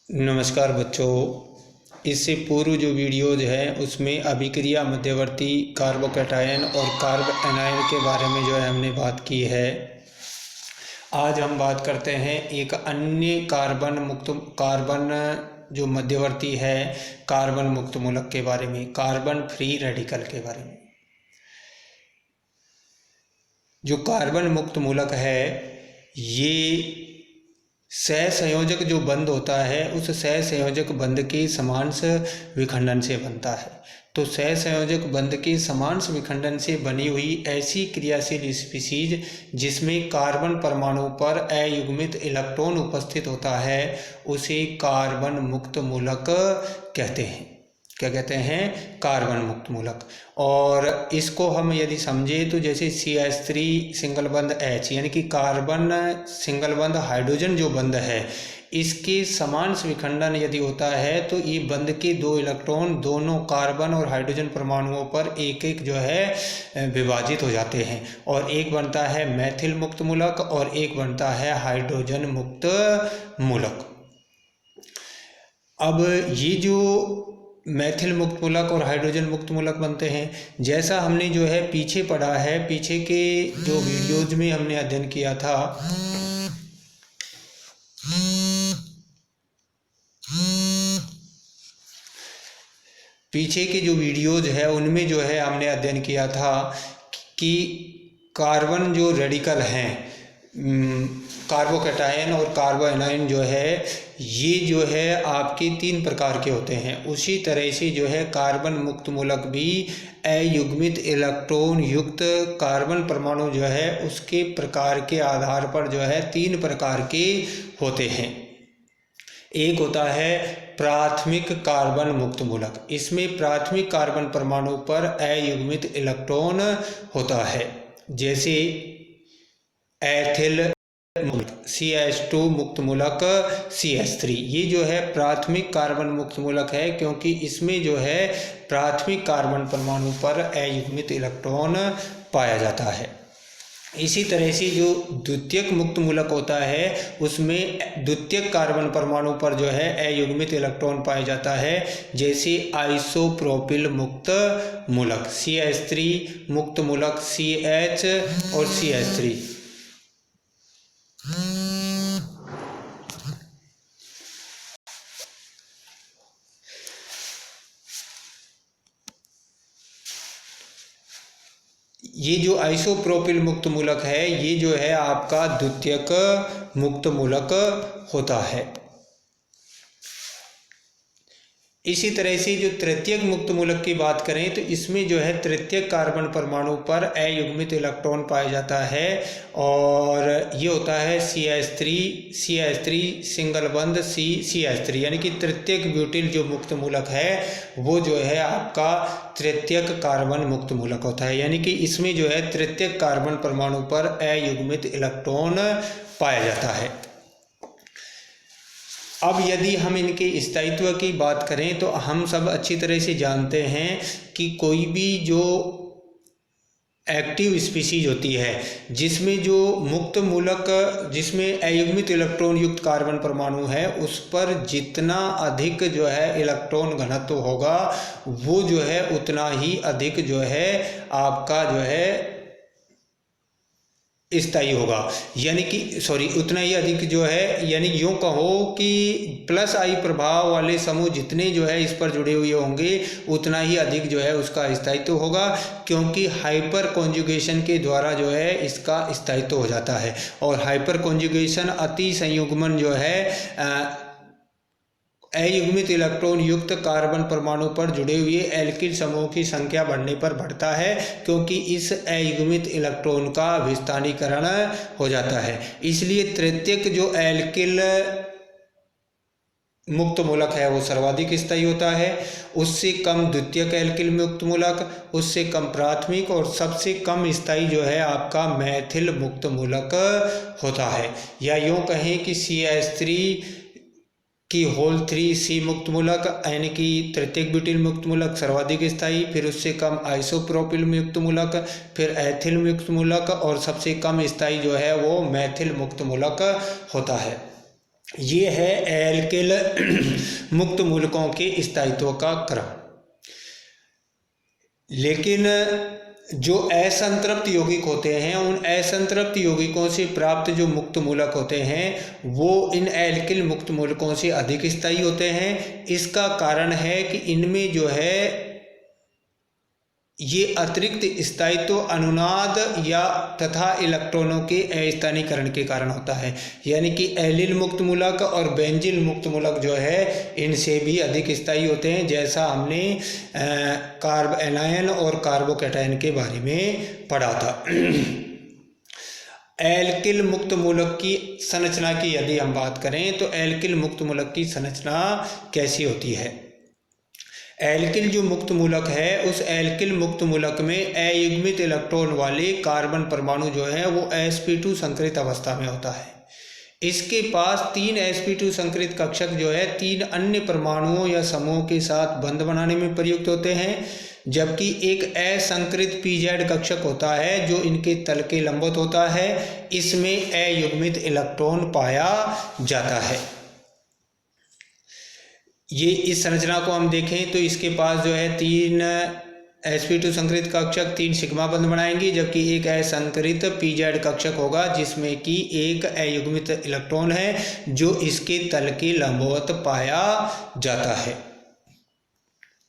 नमस्कार बच्चों। इससे पूर्व जो वीडियोज है उसमें अभिक्रिया मध्यवर्ती कार्बोकैटायन और कार्ब एनायन के बारे में जो है हमने बात की है। आज हम बात करते हैं एक अन्य कार्बन जो मध्यवर्ती है कार्बन मुक्त मूलक के बारे में, कार्बन फ्री रेडिकल के बारे में। जो कार्बन मुक्त मूलक है ये सहसंयोजक जो बंध होता है उस सहसंयोजक बंध के समांश विखंडन से बनता है। तो सहसंयोजक बंध के समांश विखंडन से बनी हुई ऐसी क्रियाशील स्पीशीज जिसमें कार्बन परमाणु पर अयुग्मित इलेक्ट्रॉन उपस्थित होता है उसे कार्बन मुक्त मूलक कहते हैं। क्या कहते हैं? कार्बन मुक्त मूलक। और इसको हम यदि समझे तो जैसे CH3 सिंगल बंध H यानी कि कार्बन सिंगल बंध हाइड्रोजन जो बंध है इसके समांश विखंडन यदि होता है तो ये बंध के दो इलेक्ट्रॉन दोनों कार्बन और हाइड्रोजन परमाणुओं पर एक एक जो है विभाजित हो जाते हैं और एक बनता है मैथिल मुक्त मूलक और एक बनता है हाइड्रोजन मुक्त मूलक। अब ये जो मैथिल मुक्त मूलक और हाइड्रोजन मुक्त मूलक बनते हैं, जैसा हमने जो है पीछे पढ़ा है, पीछे के जो वीडियोज में हमने अध्ययन किया था, पीछे के जो वीडियोज है उनमें जो है हमने अध्ययन किया था कि कार्बन जो रेडिकल हैं कार्बोकैटायन और कार्बो एनायन जो है ये जो है आपके 3 प्रकार के होते हैं। उसी तरह से जो है कार्बन मुक्त मूलक भी अयुग्मित इलेक्ट्रॉन युक्त कार्बन परमाणु जो है उसके प्रकार के आधार पर जो है 3 प्रकार के होते हैं। एक होता है प्राथमिक कार्बन मुक्त मूलक। इसमें प्राथमिक कार्बन परमाणु पर अयुग्मित इलेक्ट्रॉन होता है, जैसे एथिल CH2 मुक्त मूलक CH3। ये जो है प्राथमिक कार्बन मुक्त मूलक है क्योंकि इसमें जो है प्राथमिक कार्बन परमाणु पर अयुग्मित इलेक्ट्रॉन पाया जाता है। इसी तरह से जो द्वितीयक मुक्त मूलक होता है उसमें द्वितीयक कार्बन परमाणु पर जो है अयुग्मित इलेक्ट्रॉन पाया जाता है, जैसे आइसोप्रोपिल मुक्त मूलक CH3 मुक्त मूलक CH और CH3। ये जो आइसोप्रोपिल मुक्त मूलक है ये जो है आपका द्वितीयक मुक्त मूलक होता है। इसी तरह से जो तृतीयक मुक्त मूलक की बात करें तो इसमें जो है तृतीयक कार्बन परमाणु पर अयुग्मित इलेक्ट्रॉन पाया जाता है और ये होता है CH3 सिंगल बंध CH3 यानी कि तृतीयक ब्यूटिल जो मुक्त मूलक है वो जो है आपका तृतीयक कार्बन मुक्त मूलक होता है। यानी कि इसमें जो है तृतीयक कार्बन परमाणु पर अयुग्मित इलेक्ट्रॉन पाया जाता है। अब यदि हम इनके स्थायित्व की बात करें तो हम सब अच्छी तरह से जानते हैं कि कोई भी जो एक्टिव स्पीशीज होती है जिसमें जो मुक्त मूलक जिसमें अयुग्मित इलेक्ट्रॉन युक्त कार्बन परमाणु है उस पर जितना अधिक जो है इलेक्ट्रॉन घनत्व होगा वो जो है उतना ही अधिक जो है आपका जो है स्थायी होगा। यानी कि उतना ही अधिक जो है, यानी यूँ कहो कि +I प्रभाव वाले समूह जितने जो है इस पर जुड़े हुए होंगे उतना ही अधिक जो है उसका स्थायित्व होगा, क्योंकि हाइपर कॉन्जुगेशन के द्वारा जो है इसका स्थायित्व हो जाता है। और हाइपर कॉन्जुगेशन अति संयुग्मन जो है अयुग्मित इलेक्ट्रॉन युक्त कार्बन परमाणु पर जुड़े हुए एल्किल समूह की संख्या बढ़ने पर बढ़ता है, क्योंकि इस अयुग्मित इलेक्ट्रॉन का विस्थानीकरण हो जाता है। इसलिए तृतीयक जो एल्किल मुक्त मूलक है वो सर्वाधिक स्थायी होता है, उससे कम द्वितीयक एल्किल मुक्त मूलक, उससे कम प्राथमिक और सबसे कम स्थायी जो है आपका मैथिल मुक्त मूलक होता है। या यूँ कहें कि CH3 की होल 3C मुक्त मूलक यानी कि तृतीयक ब्यूटिल मुक्त मूलक सर्वाधिक स्थायी, फिर उससे कम आइसोप्रोपिल मुक्त मूलक, फिर एथिल मुक्त मूलक और सबसे कम स्थायी जो है वो मैथिल मुक्त मूलक होता है। ये है एल्किल मुक्त मूलकों के स्थायित्व का क्रम। लेकिन जो असंतृप्त यौगिक होते हैं, उन असंतृप्त यौगिकों से प्राप्त जो मुक्त मूलक होते हैं वो इन एल्किल मुक्त मूलकों से अधिक स्थायी होते हैं। इसका कारण है कि इनमें जो है ये अतिरिक्त स्थायित्व अनुनाद या तथा इलेक्ट्रॉनों के अस्थानीकरण के कारण होता है। यानी कि एलिल मुक्त मूलक और बेंजिल मुक्त मूलक जो है इनसे भी अधिक स्थायी होते हैं, जैसा हमने कार्ब एनायन और कार्बोकैटायन के बारे में पढ़ा था। एल्किल मुक्त मूलक की संरचना की यदि हम बात करें तो एल्किल मुक्त मूलक की संरचना कैसी होती है। एल्किल जो मुक्त मूलक है, उस एल्किल मुक्त मूलक में अयुग्मित इलेक्ट्रॉन वाले कार्बन परमाणु जो है वो sp2 संकरित अवस्था में होता है। इसके पास 3 sp2 संकरित कक्षक जो है 3 अन्य परमाणुओं या समूहों के साथ बंध बनाने में प्रयुक्त होते हैं, जबकि एक असंकरित pz कक्षक होता है जो इनके तल के लंबवत होता है। इसमें अयुग्मित इलेक्ट्रॉन पाया जाता है। ये इस संरचना को हम देखें तो इसके पास जो है 3 sp2 संकरित कक्षक 3 सिग्मा बंध बनाएंगे, जबकि एक असंकरित pz कक्षक होगा जिसमें कि एक अयुग्मित इलेक्ट्रॉन है जो इसके तल के लंबवत पाया जाता है।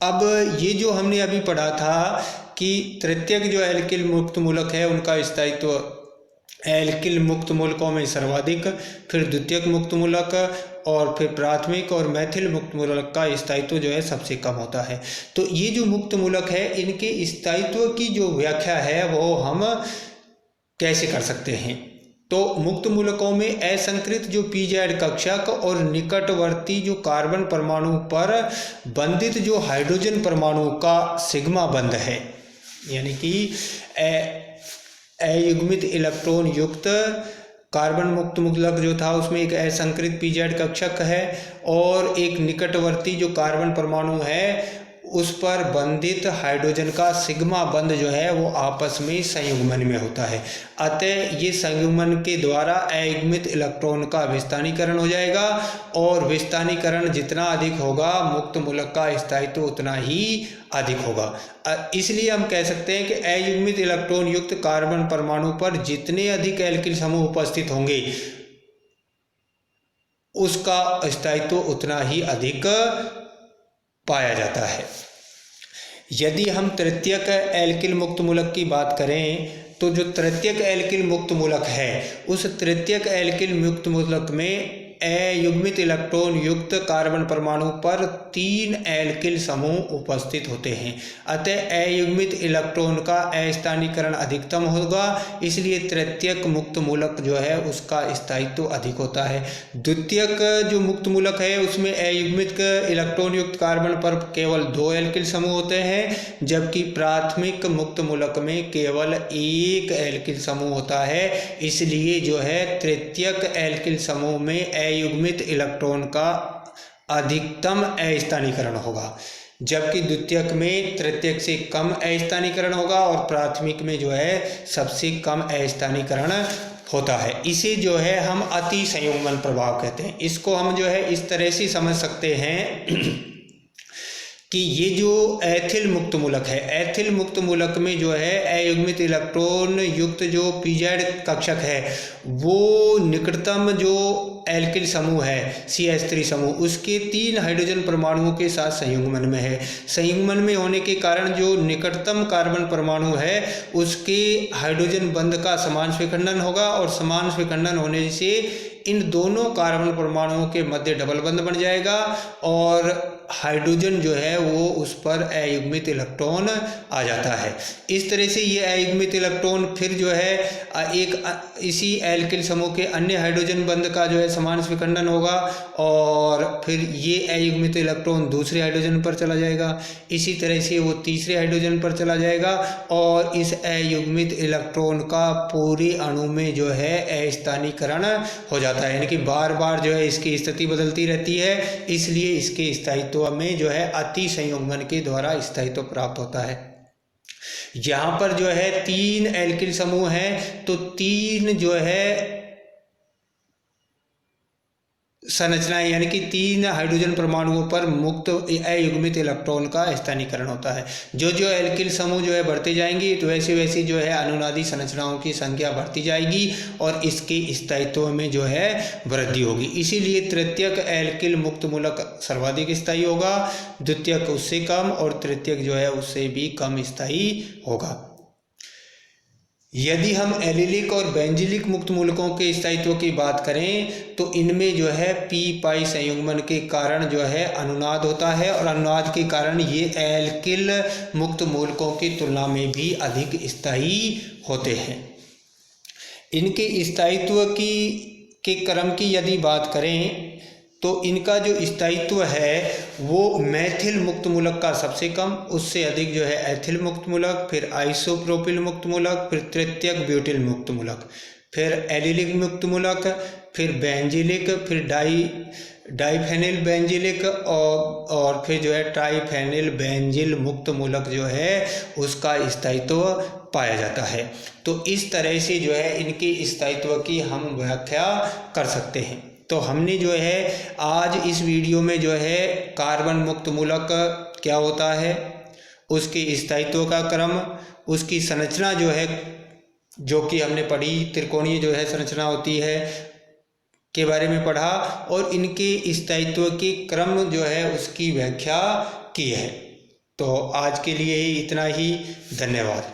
अब ये जो हमने अभी पढ़ा था कि तृतीयक जो एल्किल मुक्त मूलक है उनका स्थायित्व एल्किल मुक्त मूलकों में सर्वाधिक, फिर द्वितीयक मुक्त मूलक और फिर प्राथमिक और मैथिल मुक्त मूलक का स्थायित्व जो है सबसे कम होता है। तो ये जो मुक्त मूलक है इनके स्थायित्व की जो व्याख्या है वो हम कैसे कर सकते हैं। तो मुक्त मूलकों में असंकरित जो pz कक्षक और निकटवर्ती जो कार्बन परमाणु पर बंधित जो हाइड्रोजन परमाणु का सिग्मा बंध है, यानी कि अयुग्मित इलेक्ट्रॉन युक्त कार्बन मुक्त मूलक जो था उसमें एक असंकरित pz कक्षक है और एक निकटवर्ती जो कार्बन परमाणु है उस पर बंधित हाइड्रोजन का सिग्मा बंध जो है वो आपस में संयुग्मन में होता है। अतः ये संयुग्मन के द्वारा अयुग्मित इलेक्ट्रॉन का विस्थानीकरण हो जाएगा और विस्थानीकरण जितना अधिक होगा मुक्त मूलक का स्थायित्व उतना ही अधिक होगा। इसलिए हम कह सकते हैं कि अयुग्मित इलेक्ट्रॉन युक्त कार्बन परमाणु पर जितने अधिक एल्किल समूह उपस्थित होंगे उसका स्थायित्व उतना ही अधिक पाया जाता है। यदि हम तृतीयक एल्किल मुक्त मूलक की बात करें तो जो तृतीयक एल्किल मुक्त मूलक है उस तृतीयक एल्किल मुक्त मूलक में अयुग्मित इलेक्ट्रॉन युक्त कार्बन परमाणु पर 3 एल्किल समूह उपस्थित होते हैं। अतः अयुग्मित इलेक्ट्रॉन का अस्थानीकरण अधिकतम होगा, इसलिए तृतीयक मुक्त मूलक जो है उसका स्थायित्व अधिक होता है। द्वितीयक जो मुक्त मूलक है उसमें अयुग्मित इलेक्ट्रॉन युक्त कार्बन पर केवल 2 एल्किल समूह होते हैं, जबकि प्राथमिक मुक्त मूलक में केवल 1 एल्किल समूह होता है। इसलिए जो है तृतीयक एल्किल समूह में अयुग्मित इलेक्ट्रॉन का अधिकतम अस्थानीकरण होगा, जबकि द्वितीयक में तृतीयक से कम अस्थानीकरण होगा और प्राथमिक में जो है सबसे कम अस्थानीकरण होता है। इसे जो है हम अति संयुग्मन प्रभाव कहते हैं। इसको हम जो है इस तरह से समझ सकते हैं कि ये जो एथिल मुक्त मूलक है, एथिल मुक्त मूलक में जो है अयुग्मित इलेक्ट्रॉन युक्त जो pz कक्षक है वो निकटतम जो एल्किल समूह है CH3 समूह उसके 3 हाइड्रोजन परमाणुओं के साथ संयुग्मन में है। संयुग्मन में होने के कारण जो निकटतम कार्बन परमाणु है उसके हाइड्रोजन बंध का समांश विखंडन होगा और समांश विखंडन होने से इन दोनों कार्बन परमाणुओं के मध्य डबल बंध बन जाएगा और हाइड्रोजन जो है वो उस पर अयुग्मित इलेक्ट्रॉन आ जाता है। इस तरह से ये अयुग्मित इलेक्ट्रॉन फिर जो है एक इसी एल्किल समूह के अन्य हाइड्रोजन बंध का जो है समांश विखंडन होगा और फिर ये अयुग्मित इलेक्ट्रॉन दूसरे हाइड्रोजन पर चला जाएगा। इसी तरह से वो तीसरे हाइड्रोजन पर चला जाएगा और इस अयुग्मित इलेक्ट्रॉन का पूरे अणु में जो है अस्थानीकरण हो जाता है, यानी कि बार बार जो है इसकी स्थिति बदलती रहती है। इसलिए इसके स्थायित्व में जो है अति संयुग्मन के द्वारा स्थायित्व प्राप्त होता है। यहाँ पर जो है 3 एल्किल समूह हैं तो 3 जो है संरचनाएं यानी कि 3 हाइड्रोजन परमाणुओं पर मुक्त अयुग्मित इलेक्ट्रॉन का स्थानीकरण होता है। जो जो एल्किल समूह जो है बढ़ते जाएंगे तो वैसे वैसे जो है अनुनादी संरचनाओं की संख्या बढ़ती जाएगी और इसके स्थायित्व में जो है वृद्धि होगी। इसीलिए तृतीयक एल्किल मुक्त मूलक सर्वाधिक स्थायी होगा, द्वितीयक उससे कम और तृतीयक जो है उससे भी कम स्थायी होगा। यदि हम एलिलिक और बेंजिलिक मुक्त मूलकों के स्थायित्व की बात करें तो इनमें जो है पी पाई संयुग्मन के कारण जो है अनुनाद होता है और अनुनाद के कारण ये एल्किल मुक्त मूलकों की तुलना में भी अधिक स्थायी होते हैं। इनके स्थायित्व के क्रम की यदि बात करें तो इनका जो स्थायित्व है वो मैथिल मुक्त मूलक का सबसे कम, उससे अधिक जो है एथिल मुक्त मूलक, फिर आइसोप्रोपिल मुक्त मूलक, फिर तृतीयक ब्यूटिल मुक्त मूलक, फिर एलिलिक मुक्त मूलक, फिर बेंजिलिक, फिर डाइफेनिल बेंजिलिक और फिर जो है ट्राइफेनिल बेंजिल मुक्त मूलक जो है उसका स्थायित्व पाया जाता है। तो इस तरह से जो है इनके स्थायित्व की हम व्याख्या कर सकते हैं। तो हमने जो है आज इस वीडियो में जो है कार्बन मुक्त मूलक क्या होता है, उसके स्थायित्व का क्रम, उसकी संरचना जो है जो कि हमने पढ़ी त्रिकोणीय जो है संरचना होती है के बारे में पढ़ा और इनके स्थायित्व के क्रम जो है उसकी व्याख्या की है। तो आज के लिए इतना ही, धन्यवाद।